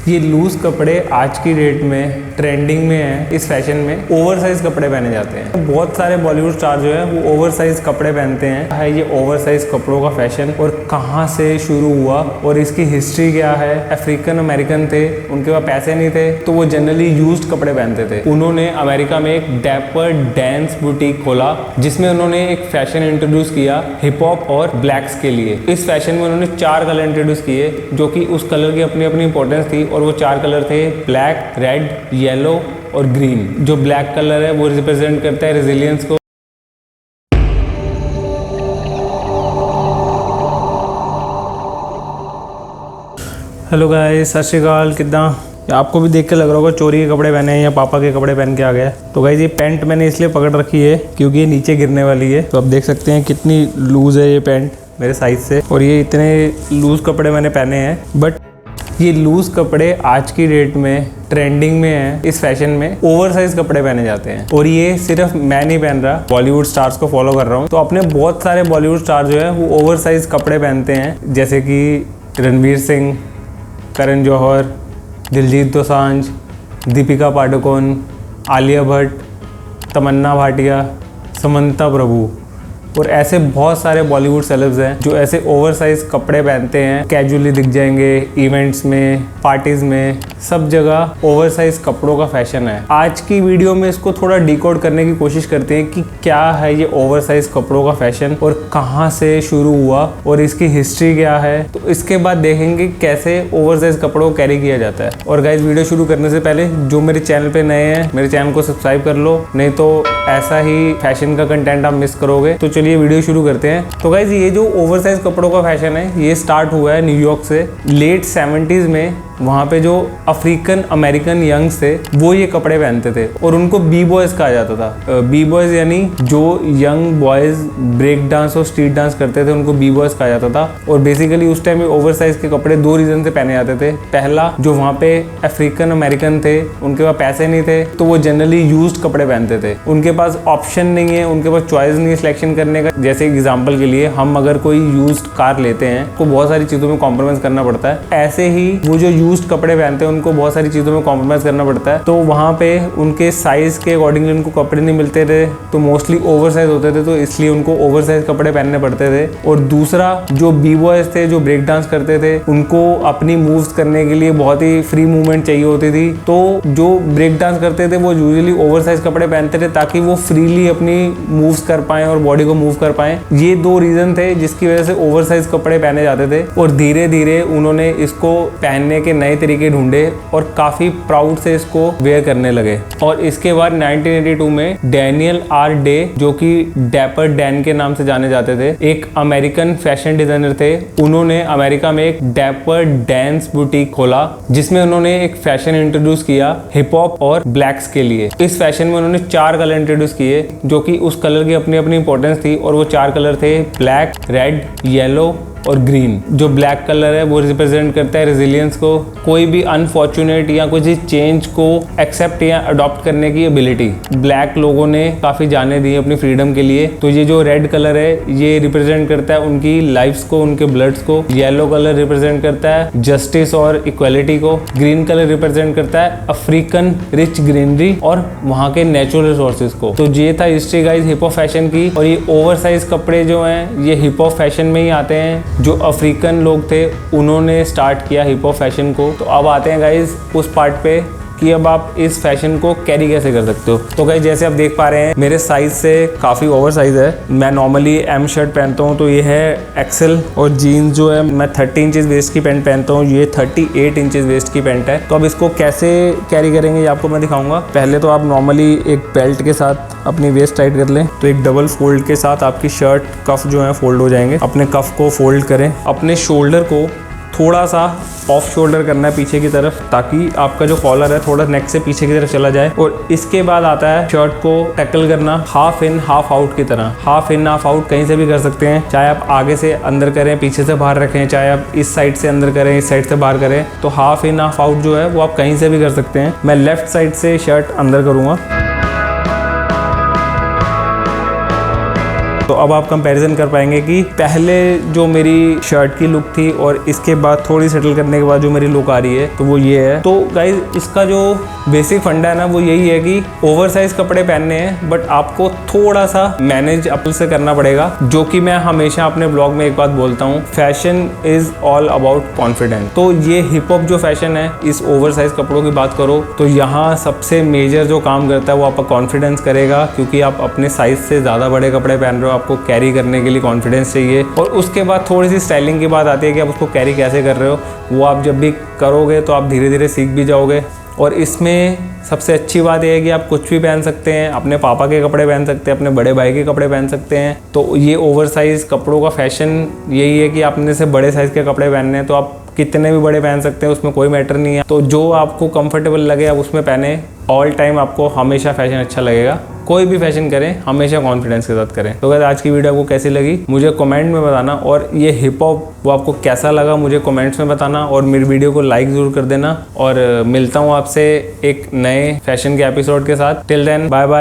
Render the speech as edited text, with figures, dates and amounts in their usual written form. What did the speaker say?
ये लूज कपड़े आज की डेट में ट्रेंडिंग में है। इस फैशन में ओवर साइज कपड़े पहने जाते हैं। बहुत सारे बॉलीवुड स्टार जो है वो ओवर साइज कपड़े पहनते हैं। है ये ओवर साइज कपड़ों का फैशन और कहाँ से शुरू हुआ और इसकी हिस्ट्री क्या है। अफ्रीकन अमेरिकन थे, उनके पास पैसे नहीं थे तो वो जनरली यूज्ड कपड़े पहनते थे। उन्होंने अमेरिका में एक डैपर डांस बुटीक खोला जिसमें उन्होंने एक फैशन इंट्रोड्यूस किया हिप हॉप और ब्लैक्स के लिए। इस फैशन में उन्होंने 4 कलर इंट्रोड्यूस किए जो कि उस कलर की अपनी अपनी इंपॉर्टेंस थी और वो 4 कलर थे ब्लैक, रेड, येलो और ग्रीन। जो ब्लैक कलर है वो रिप्रेजेंट करता है रेजिलियंस को। हेलो गाइस, सत श्री अकाल। कितना आपको भी देख के लग रहा होगा चोरी के कपड़े पहने हैं या पापा के कपड़े पहन के आ गया। तो गाइस ये पैंट मैंने इसलिए पकड़ रखी है क्योंकि ये नीचे गिरने वाली है। तो आप देख सकते हैं कितनी लूज़ है ये पैंट मेरे साइज से, और ये इतने लूज़ कपड़े मैंने पहने हैं। बट ये लूज़ कपड़े आज की डेट में ट्रेंडिंग में है। इस फैशन में ओवर साइज कपड़े पहने जाते हैं और ये सिर्फ मैं नहीं पहन रहा, बॉलीवुड स्टार्स को फॉलो कर रहा हूँ। तो अपने बहुत सारे बॉलीवुड स्टार जो है वो ओवर साइज कपड़े पहनते हैं, जैसे कि रणवीर सिंह, करण जौहर, दिलजीत दोसांझ, दीपिका पादुकोण, आलिया भट्ट, तमन्ना भाटिया, समंता प्रभु और ऐसे बहुत सारे बॉलीवुड सेलेब्स हैं जो ऐसे ओवर साइज कपड़े पहनते हैं। कैजुअली दिख जाएंगे इवेंट्स में, पार्टीज में, सब जगह ओवर साइज कपड़ों का फैशन है। आज की वीडियो में इसको थोड़ा डिकोड करने की कोशिश करते हैं कि क्या है ये ओवर साइज कपड़ों का फैशन और कहाँ से शुरू हुआ और इसकी हिस्ट्री क्या है। तो इसके बाद देखेंगे कैसे ओवर साइज कपड़ों को कैरी किया जाता है। और गाइस वीडियो शुरू करने से पहले जो मेरे चैनल पे नए हैं मेरे चैनल को सब्सक्राइब कर लो, नहीं तो ऐसा ही फैशन का कंटेंट आप मिस करोगे। तो चलिए वीडियो शुरू करते हैं। तो गाइस ये जो ओवर साइज कपड़ों का फैशन है ये स्टार्ट हुआ है न्यूयॉर्क से। लेट 70s में वहाँ पे जो अफ्रीकन अमेरिकन यंग्स थे वो ये कपड़े पहनते थे और उनको बी बॉयज कहा जाता था। बी बॉयज यानी जो यंग बॉयज ब्रेक डांस और स्ट्रीट डांस करते थे उनको बी बॉयज कहा जाता था। और बेसिकली उस टाइम में ओवर साइज के कपड़े 2 रीजन से पहने जाते थे। पहला, जो वहाँ पे अफ्रीकन अमेरिकन थे उनके पास पैसे नहीं थे तो वो जनरली यूज्ड कपड़े पहनते थे। उनके पास ऑप्शन नहीं है, उनके पास चॉइस नहीं है सिलेक्शन करने का। जैसे एग्जाम्पल के लिए हम अगर कोई यूज्ड कार लेते हैं तो बहुत सारी चीज़ों में कॉम्प्रोमाइज करना पड़ता है। ऐसे ही वो जो यूज्ड कपड़े पहनते हैं उनको बहुत सारी चीज़ों में कॉम्प्रोमाइज करना पड़ता है। तो वहाँ पे उनके साइज के अकॉर्डिंगली उनको कपड़े नहीं मिलते थे तो मोस्टली ओवर साइज होते थे, तो इसलिए उनको ओवर साइज कपड़े पहनने पड़ते थे। और दूसरा, जो बी बॉयज थे जो ब्रेक डांस करते थे उनको अपनी मूव्स करने के लिए बहुत ही फ्री मूवमेंट चाहिए होती थी। तो जो ब्रेक डांस करते थे वो यूजुअली ओवर साइज कपड़े पहनते थे ताकि वो फ्रीली अपनी मूव्स कर पाएं और बॉडी को मूव कर पाएं। ये 2 रीजन थे जिसकी वजह से ओवर साइज कपड़े पहने जाते थे। और धीरे धीरे उन्होंने इसको पहनने के नए तरीके ढूंढे और काफी प्राउड से इसको वेयर करने लगे। और इसके बाद 1982 में डैनियल आर डे, जो कि डैपर डैन के नाम से जाने जाते थे, एक अमेरिकन फैशन डिजाइनर थे, उन्होंने अमेरिका में एक डैपर डांस बुटीक खोला जिसमें उन्होंने एक फैशन इंट्रोड्यूस किया हिप हॉप और ब्लैक्स के लिए। इस फैशन में उन्होंने 4 कलर इंट्रोड्यूस किए जो कि उस कलर की अपनी अपनी इंपॉर्टेंस थी और वो 4 कलर थे ब्लैक, रेड, येलो और ग्रीन। जो ब्लैक कलर है वो रिप्रेजेंट करता है रेजिलियंस को, कोई भी अनफॉर्चुनेट या कुछ चेंज को एक्सेप्ट या अडॉप्ट करने की एबिलिटी। ब्लैक लोगों ने काफी जाने दी अपनी फ्रीडम के लिए। तो ये जो रेड कलर है ये रिप्रेजेंट करता है उनकी लाइफ्स को, उनके ब्लड्स को। येलो कलर रिप्रेजेंट करता है जस्टिस और इक्वालिटी को। ग्रीन कलर रिप्रेजेंट करता है अफ्रीकन रिच ग्रीनरी और वहाँ के नेचुरल रिसोर्सेज को। तो ये था history guys hip hop fashion की। और ये ओवर साइज कपड़े जो हैं ये हिप हॉप फैशन में ही आते हैं। जो अफ्रीकन लोग थे उन्होंने स्टार्ट किया हिप हॉप फैशन को। तो अब आते हैं गाइज उस पार्ट पे कि अब आप इस फैशन को कैरी कैसे कर सकते हो। तो गाइस जैसे आप देख पा रहे हैं मेरे साइज से काफ़ी ओवर साइज है। मैं नॉर्मली एम शर्ट पहनता हूँ तो ये है एक्सेल, और जीन्स जो है मैं 30 इंचेस वेस्ट की पैंट पहनता हूँ, ये 38 इंचेस वेस्ट की पैंट है। तो अब इसको कैसे कैरी करेंगे ये आपको मैं दिखाऊंगा। पहले तो आप नॉर्मली एक बेल्ट के साथ अपनी वेस्ट टाइट कर लें। तो एक डबल फोल्ड के साथ आपकी शर्ट कफ जो है फोल्ड हो जाएंगे। अपने कफ को फोल्ड करें, अपने शोल्डर को थोड़ा सा ऑफ शोल्डर करना है पीछे की तरफ ताकि आपका जो कॉलर है थोड़ा नेक से पीछे की तरफ चला जाए। और इसके बाद आता है शर्ट को टैकल करना हाफ इन हाफ आउट की तरह। हाफ इन हाफ आउट कहीं से भी कर सकते हैं, चाहे आप आगे से अंदर करें पीछे से बाहर रखें, चाहे आप इस साइड से अंदर करें इस साइड से बाहर करें। तो हाफ इन हाफ आउट जो है वो आप कहीं से भी कर सकते हैं। मैं लेफ्ट साइड से शर्ट अंदर करूँगा। तो अब आप कंपैरिजन कर पाएंगे कि पहले जो मेरी शर्ट की लुक थी और इसके बाद थोड़ी सेटल करने के बाद जो मेरी लुक आ रही है तो वो ये है। तो गाइज इसका जो बेसिक फंडा है ना वो यही है कि ओवर साइज कपड़े पहनने हैं, बट आपको थोड़ा सा मैनेज अपने से करना पड़ेगा। जो कि मैं हमेशा अपने ब्लॉग में एक बात बोलता हूँ, fashion is all about confidence. तो ये हिप हॉप जो फैशन है, इस ओवर साइज कपड़ों की बात करो तो यहाँ सबसे मेजर जो काम करता है वो आपका कॉन्फिडेंस करेगा, क्योंकि आप अपने साइज से ज़्यादा बड़े कपड़े पहन रहे हो, आपको कैरी करने के लिए कॉन्फिडेंस चाहिए। और उसके बाद थोड़ी सी स्टाइलिंग की बात आती है कि आप उसको कैरी कैसे कर रहे हो। वो आप जब भी करोगे तो आप धीरे धीरे सीख भी जाओगे। और इसमें सबसे अच्छी बात यह है कि आप कुछ भी पहन सकते हैं, अपने पापा के कपड़े पहन सकते हैं, अपने बड़े भाई के कपड़े पहन सकते हैं। तो ये ओवर साइज़ कपड़ों का फैशन यही है कि आपने से बड़े साइज़ के कपड़े पहनने हैं तो आप कितने भी बड़े पहन सकते हैं, उसमें कोई मैटर नहीं है। तो जो आपको कंफर्टेबल लगे आप उसमें पहने। ऑल टाइम आपको हमेशा फैशन अच्छा लगेगा। कोई भी फैशन करें हमेशा कॉन्फिडेंस के साथ करें। तो अगर आज की वीडियो आपको कैसी लगी मुझे कमेंट में बताना, और ये हिप हॉप वो आपको कैसा लगा मुझे कमेंट्स में बताना, और मेरी वीडियो को लाइक ज़रूर कर देना। और मिलता हूँ आपसे एक नए फैशन के एपिसोड के साथ। Till then bye bye.